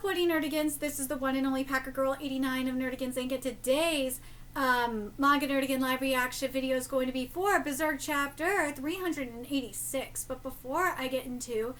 up, Woody Nerdigans? This is the one and only Packer Girl 89 of Nerdigans Inc. And today's Manga Nerdigan live reaction video is going to be for Berserk chapter 386. But before I get into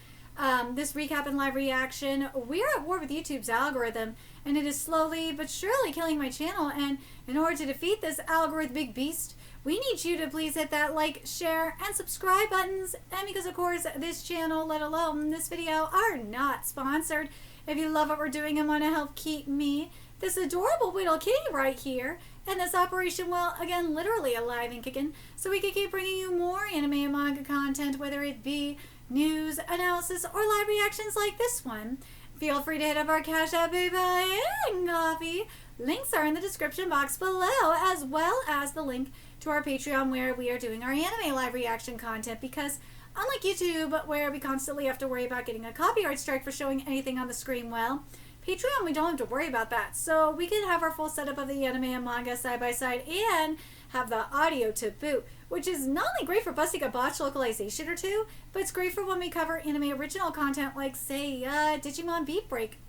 this recap and live reaction, we're at war with YouTube's algorithm, and it is slowly but surely killing my channel. And in order to defeat this algorithmic beast, we need you to please hit that like, share, and subscribe buttons. And because, of course, this channel, let alone this video, are not sponsored. If you love what we're doing and want to help keep me, this adorable little kitty right here, and this operation, well, again, literally alive and kicking, so we can keep bringing you more anime and manga content, whether it be news, analysis, or live reactions like this one. Feel free to hit up our Cash App, PayPal, and Coffee. Links are in the description box below, as well as the link to our Patreon, where we are doing our anime live reaction content, because unlike YouTube, where we constantly have to worry about getting a copyright strike for showing anything on the screen, well, Patreon, we don't have to worry about that. So we can have our full setup of the anime and manga side by side and have the audio to boot, which is not only great for busting a botched localization or two, but it's great for when we cover anime original content like, say, Digimon Beat Break.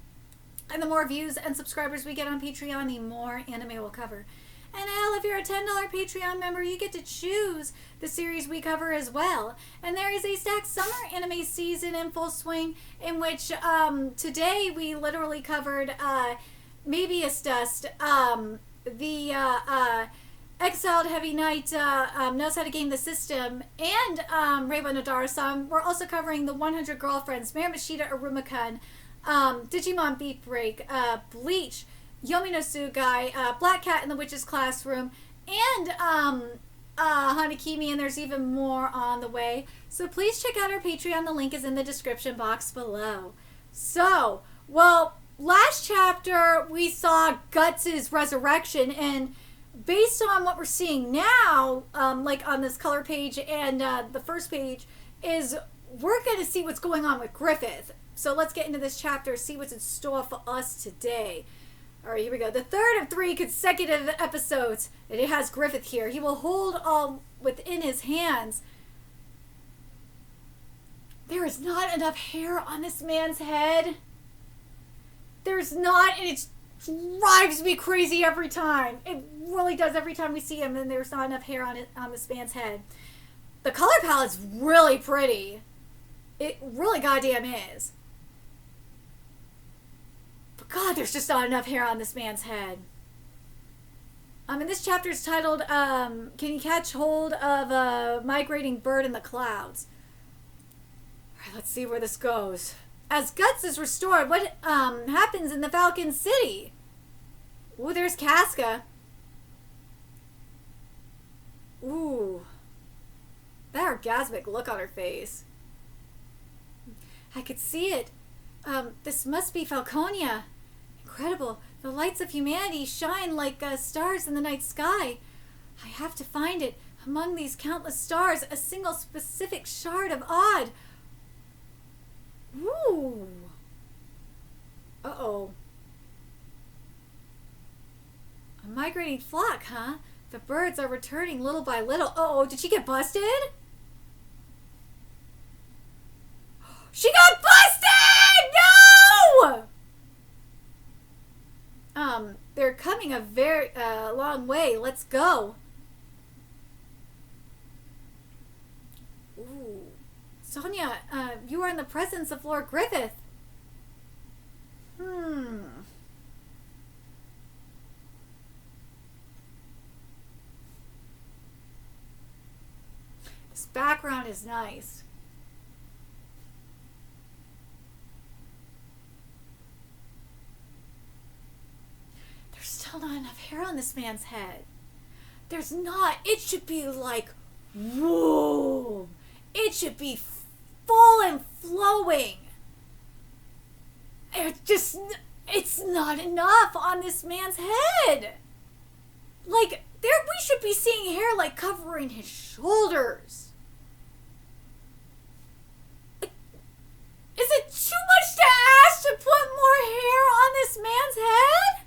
And the more views and subscribers we get on Patreon, the more anime we'll cover. And hell, if you're a $10 Patreon member, you get to choose the series we cover as well. And there is a stacked summer anime season in full swing, in which today we literally covered Mabius Dust, the Exiled Heavy Knight Knows How to Game the System, and Reiwa Nodara-san. We're also covering the 100 Girlfriends, Marimashita Aruma-kun, Digimon Beat Break, Bleach, Yomi no Tsugai, Black Cat in the Witch's Classroom, and Hanakimi, and there's even more on the way. So please check out our Patreon. The link is in the description box below. So, well, last chapter we saw Guts' resurrection, and based on what we're seeing now, like on this color page and the first page, is we're going to see what's going on with Griffith. So let's get into this chapter, see what's in store for us today. All right, here we go. The third of 3 consecutive episodes. It has Griffith here. He will hold all within his hands. There is not enough hair on this man's head. There's not, and it drives me crazy every time. It really does every time we see him, and there's not enough hair on it on this man's head. The color palette's really pretty. It really goddamn is. God, there's just not enough hair on this man's head. And this chapter is titled, Can You Catch Hold of a Migrating Bird in the Clouds? Alright, let's see where this goes. As Guts is restored, what happens in the Falcon City? Ooh, there's Casca. Ooh. That orgasmic look on her face. I could see it. This must be Falconia. Incredible. The lights of humanity shine like stars in the night sky. I have to find it. Among these countless stars, a single specific shard of odd. Ooh. Uh-oh. A migrating flock, huh? The birds are returning little by little. Uh-oh, did she get busted? She got busted! No! They're coming a very long way. Let's go. Ooh. Sonia, you are in the presence of Lord Griffith. This background is nice. Still not enough hair on this man's head. There's not. It should be like, whoa. It should be full and flowing. It's not enough on this man's head. Like, we should be seeing hair like covering his shoulders. Is it too much to ask to put more hair on this man's head?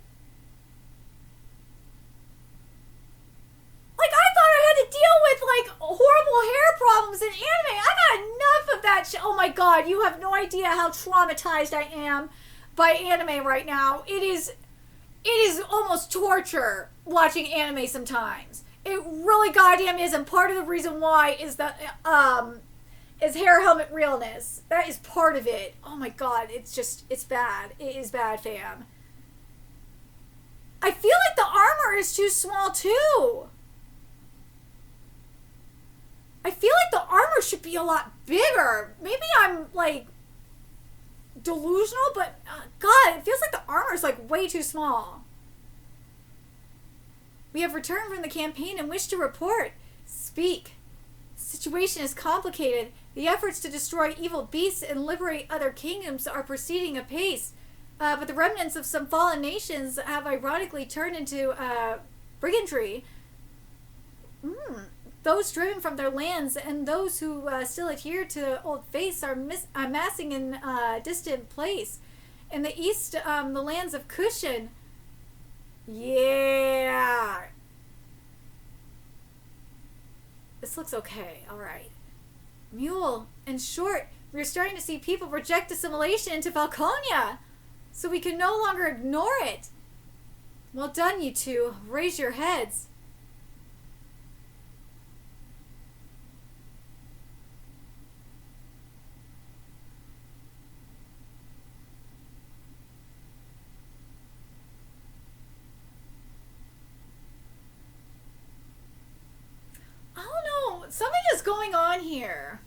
Horrible hair problems in anime. I got enough of that shit. Oh my god, you have no idea how traumatized I am by anime right now. It is almost torture watching anime sometimes. It really goddamn is, and part of the reason why is that is hair helmet realness. That is part of it. Oh my god, it's bad. It is bad, fam. I feel like the armor is too small too. I feel like the armor should be a lot bigger. Maybe I'm like delusional, but god, it feels like the armor is like way too small. We have returned from the campaign and wish to report. Speak. The situation is complicated. The efforts to destroy evil beasts and liberate other kingdoms are proceeding apace. But the remnants of some fallen nations have ironically turned into brigandry. Those driven from their lands and those who still adhere to old faiths are amassing in a distant place. In the east, the lands of Kushan. Yeah. This looks okay. All right. Mule. In short, we're starting to see people reject assimilation into Falconia. So we can no longer ignore it. Well done, you two. Raise your heads. I don't know. Something is going on here.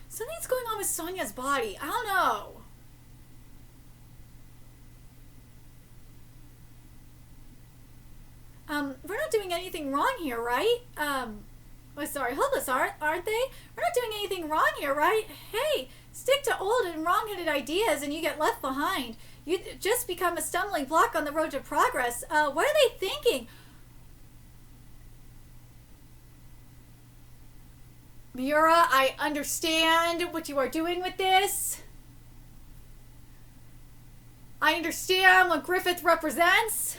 Something's going on with Sonya's body. I don't know. We're not doing anything wrong here, right? Sorry, hopeless, aren't they? We're not doing anything wrong here, right? Hey, stick to old and wrong-headed ideas and you get left behind. You just become a stumbling block on the road to progress. What are they thinking? Miura, I understand what you are doing with this. I understand what Griffith represents.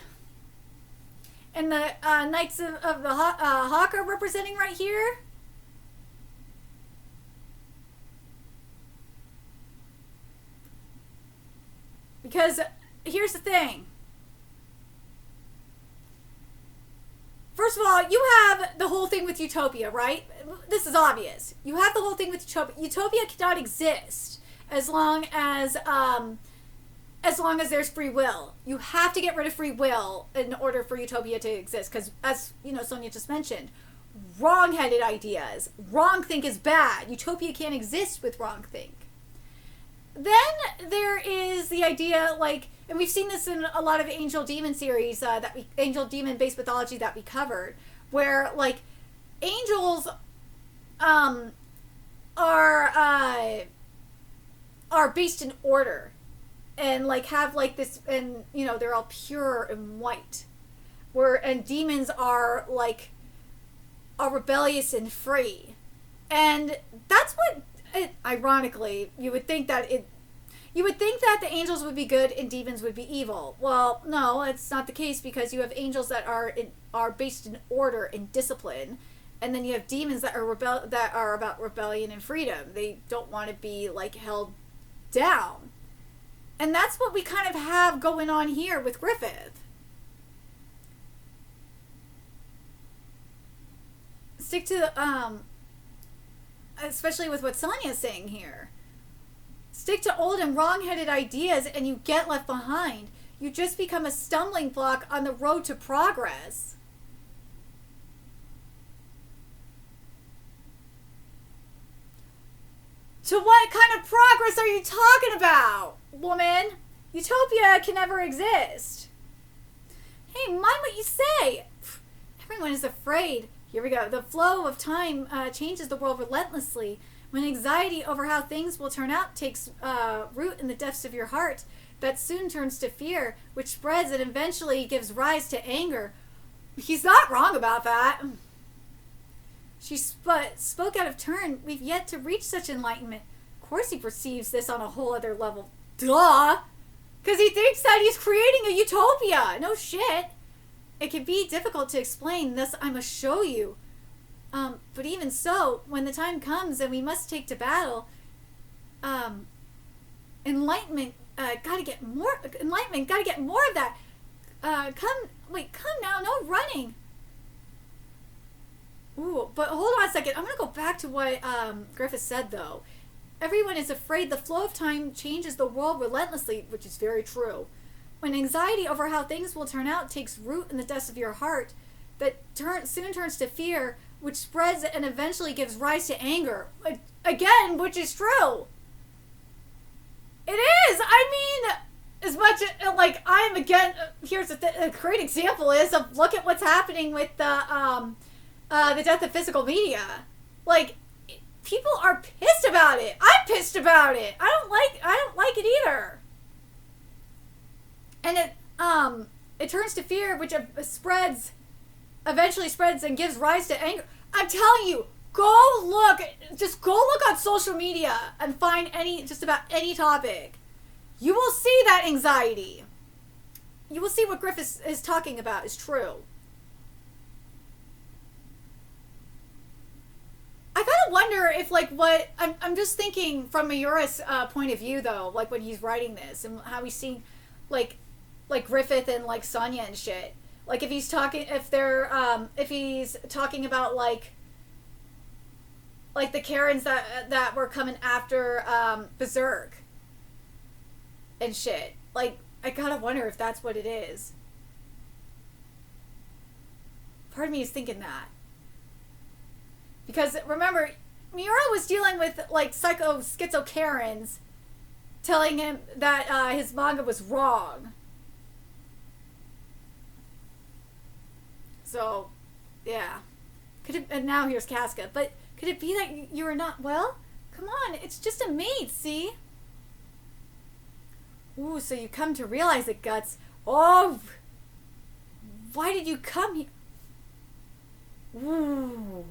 And the Knights of the Hawk are representing right here. Because here's the thing. First of all, you have the whole thing with Utopia, right? This is obvious. You have the whole thing with Utopia. Utopia cannot exist as long as there's free will. You have to get rid of free will in order for Utopia to exist. Because, as you know, Sonia just mentioned, wrong-headed ideas. Wrong think is bad. Utopia can't exist with wrong think. Then there is the idea, like, and we've seen this in a lot of Angel Demon series, Angel Demon based mythology that we covered, where like angels are based in order, and like have like this, and you know they're all pure and white, and demons are like are rebellious and free, and that's what. Ironically, you would think that the angels would be good and demons would be evil. Well, no, it's not the case, because you have angels that are based in order and discipline, and then you have demons that are about rebellion and freedom. They don't want to be like held down, and that's what we kind of have going on here with Griffith. Stick to especially with what Sonya's saying here. Stick to old and wrong-headed ideas and you get left behind. You just become a stumbling block on the road to progress. To what kind of progress are you talking about, woman? Utopia can never exist. Hey, mind what you say. Everyone is afraid. Here we go. The flow of time changes the world relentlessly. When anxiety over how things will turn out takes root in the depths of your heart, that soon turns to fear, which spreads and eventually gives rise to anger. He's not wrong about that. She spoke out of turn. We've yet to reach such enlightenment. Of course he perceives this on a whole other level. Duh! Because he thinks that he's creating a utopia. No shit. It can be difficult to explain, thus I must show you. But even so, when the time comes and we must take to battle, enlightenment, gotta get more enlightenment, gotta get more of that. Come now, no running. Ooh, but hold on a second. I'm gonna go back to what Griffith said though. Everyone is afraid the flow of time changes the world relentlessly, which is very true. When anxiety over how things will turn out takes root in the depths of your heart, that soon turns to fear, which spreads and eventually gives rise to anger. Again, which is true. It is. I mean, as much like I'm again. Here's a great example is of look at what's happening with the death of physical media. Like, people are pissed about it. I'm pissed about it. I don't like it either. And it turns to fear, which eventually spreads and gives rise to anger. I'm telling you, go look on social media and find just about any topic. You will see that anxiety. You will see what Griffith is talking about is true. I gotta wonder if, like, what I'm just thinking from Miura's point of view though, like when he's writing this and how he's seeing, like Griffith and like Sonya and shit. Like if he's talking about like the Karens that were coming after Berserk and shit. Like, I gotta wonder if that's what it is. Part of me is thinking that. Because remember, Miura was dealing with like schizo Karens telling him that his manga was wrong. So, yeah. And now here's Casca. But could it be that you were not well? Come on, it's just a maid, see? Ooh, so you come to realize it, Guts. Oh! Why did you come here? Ooh.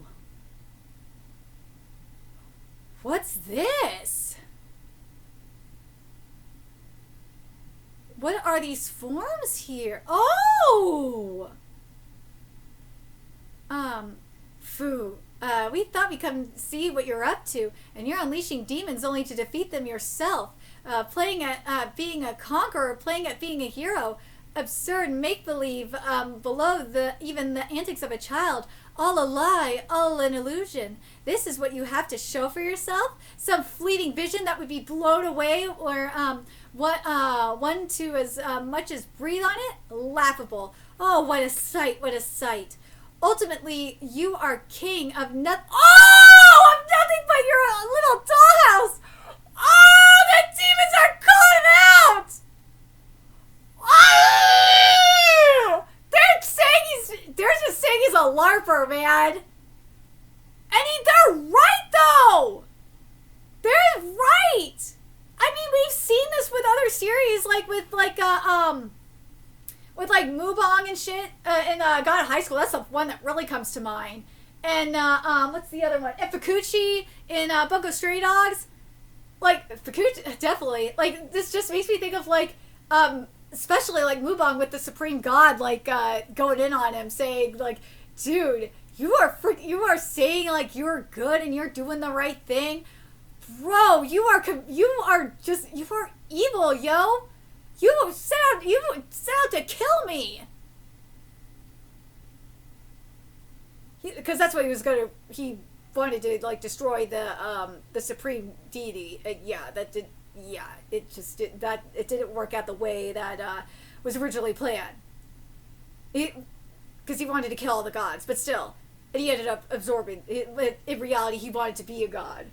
What's this? What are these forms here? Oh! Fu. We thought we'd come see what you're up to, and you're unleashing demons only to defeat them yourself. Playing at being a conqueror, playing at being a hero. Absurd make-believe below even the antics of a child. All a lie, all an illusion. This is what you have to show for yourself? Some fleeting vision that would be blown away, or one to as much as breathe on it? Laughable. Oh, what a sight, what a sight. Ultimately, you are king of nothing. Oh, of nothing but your little dollhouse. Oh, the demons are calling out. Oh, they're just saying he's a LARPer, man. And they're right though. They're right. I mean, we've seen this with other series, like with Mubong and shit, and God of High School. That's the one that really comes to mind. And what's the other one? And Fukuchi in Bungo Stray Dogs. Like Fukuchi, definitely. Like, this just makes me think of like, especially like Mubong with the Supreme God, like going in on him, saying like, dude, you are saying like you're good and you're doing the right thing, bro. You are evil, yo. You set out to kill me. Because that's what he was gonna. He wanted to like destroy the supreme deity. It didn't work out the way that was originally planned. Because he wanted to kill all the gods, but still, and he ended up absorbing. In reality, he wanted to be a god.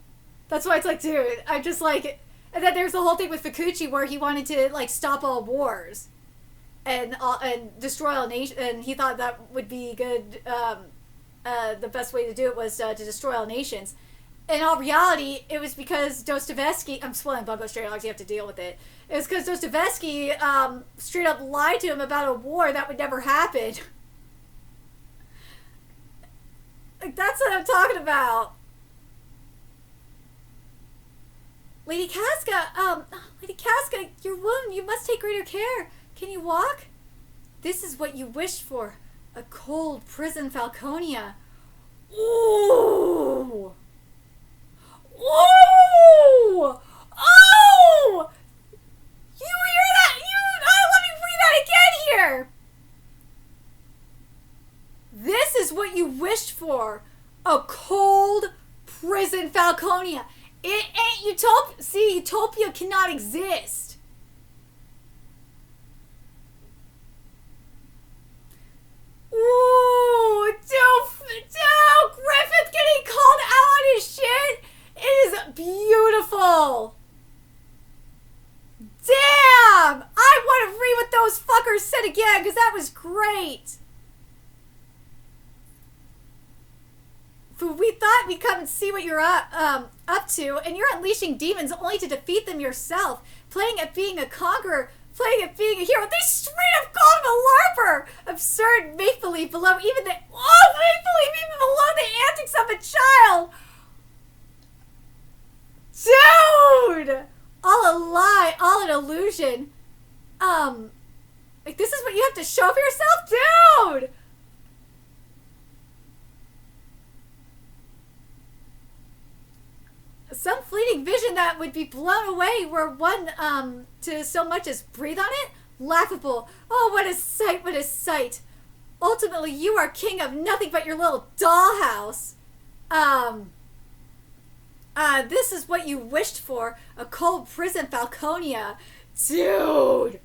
That's why it's like, dude, I'm just like. And then there's the whole thing with Fukuchi where he wanted to like stop all wars, and destroy all nations. And he thought that would be good. The best way to do it was to destroy all nations. In all reality, it was because Dostoevsky. I'm spoiling Bungo Stray Dogs. You have to deal with it. It was because Dostoevsky straight up lied to him about a war that would never happen. Like, that's what I'm talking about. Lady Casca, your wound, you must take greater care. Can you walk? This is what you wished for. A cold prison Falconia. Ooh! Ooh! Utopia cannot exist. Ooh, dude, Griffith getting called out on his shit. It is beautiful. Damn! I want to read what those fuckers said again, because that was great. We thought we'd come and see what you're up to, and you're unleashing demons only to defeat them yourself. Playing at being a conqueror, playing at being a hero. They straight up called him a LARPer! Absurd make-believe below even the... Oh, make-believe even below the antics of a child! Dude! All a lie, all an illusion. Like, this is what you have to show for yourself? Dude! Some fleeting vision that would be blown away were one to so much as breathe on it? Laughable. Oh, what a sight, what a sight. Ultimately, you are king of nothing but your little dollhouse. This is what you wished for. A cold prison, Falconia. Dude!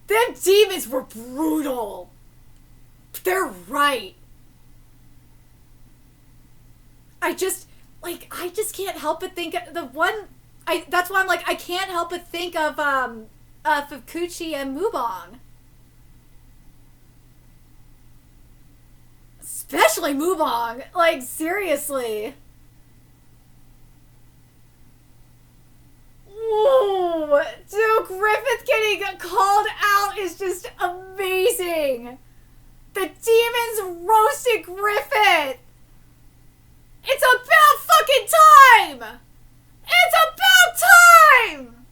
Them demons were brutal. They're right. I just can't help but think of the one. That's why I'm like, I can't help but think of Fukuchi and Mubong. Especially Mubong. Like, seriously. Whoa! Dude, Griffith getting called out is just amazing. The demons roasted Griffith. It's about fucking time! It's about time!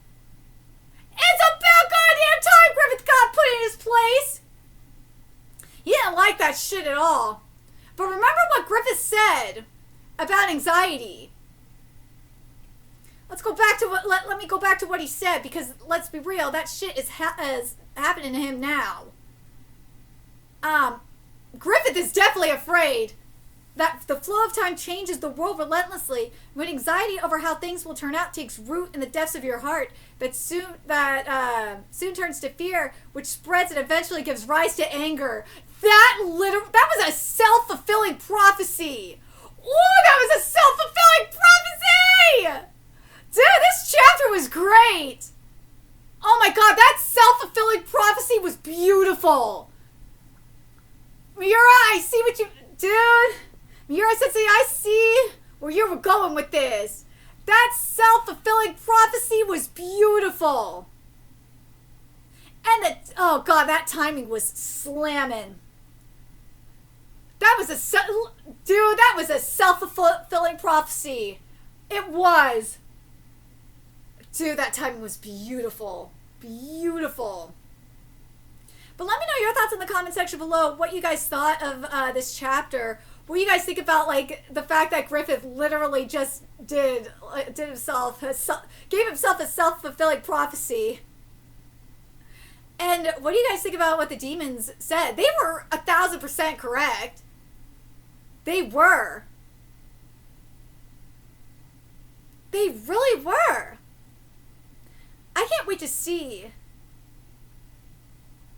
It's about goddamn time Griffith got put in his place! He didn't like that shit at all. But remember what Griffith said about anxiety. Let's go back to what, let me go back to what he said, because let's be real, that shit is happening to him now. Griffith is definitely afraid that the flow of time changes the world relentlessly. When anxiety over how things will turn out takes root in the depths of your heart, that soon turns to fear, which spreads and eventually gives rise to anger. That was a self-fulfilling prophecy. Ooh, that was a self-fulfilling prophecy! Dude, this chapter was great. Oh my god, that self-fulfilling prophecy was beautiful. Miura, I see what you... Dude... Miura Sensei, I see where you were going with this. That self-fulfilling prophecy was beautiful. And oh god, that timing was slamming. That was that was a self-fulfilling prophecy. It was. Dude, that timing was beautiful. Beautiful. But let me know your thoughts in the comment section below, what you guys thought of this chapter. What do you guys think about, like, the fact that Griffith literally just gave himself a self-fulfilling prophecy? And what do you guys think about what the demons said? They were 1,000% correct. They were. They really were. I can't wait to see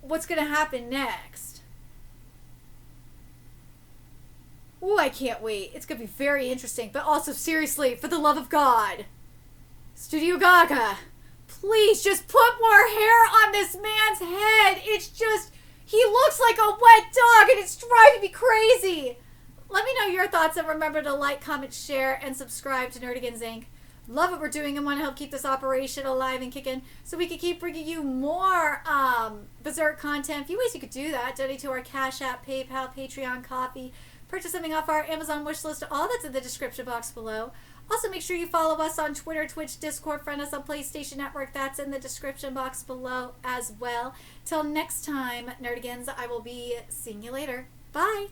what's going to happen next. Ooh, I can't wait. It's going to be very interesting. But also, seriously, for the love of God, Studio Gaga, please just put more hair on this man's head. It's just, he looks like a wet dog and it's driving me crazy. Let me know your thoughts and remember to like, comment, share, and subscribe to Nerdigans Inc. Love what we're doing and want to help keep this operation alive and kicking so we can keep bringing you more Berserk content. A few ways you could do that. Donate to our Cash App, PayPal, Patreon, Coffee. Purchase something off our Amazon wish list. All that's in the description box below. Also, make sure you follow us on Twitter, Twitch, Discord, friend us on PlayStation Network. That's in the description box below as well. Till next time, Nerdigans, I will be seeing you later. Bye!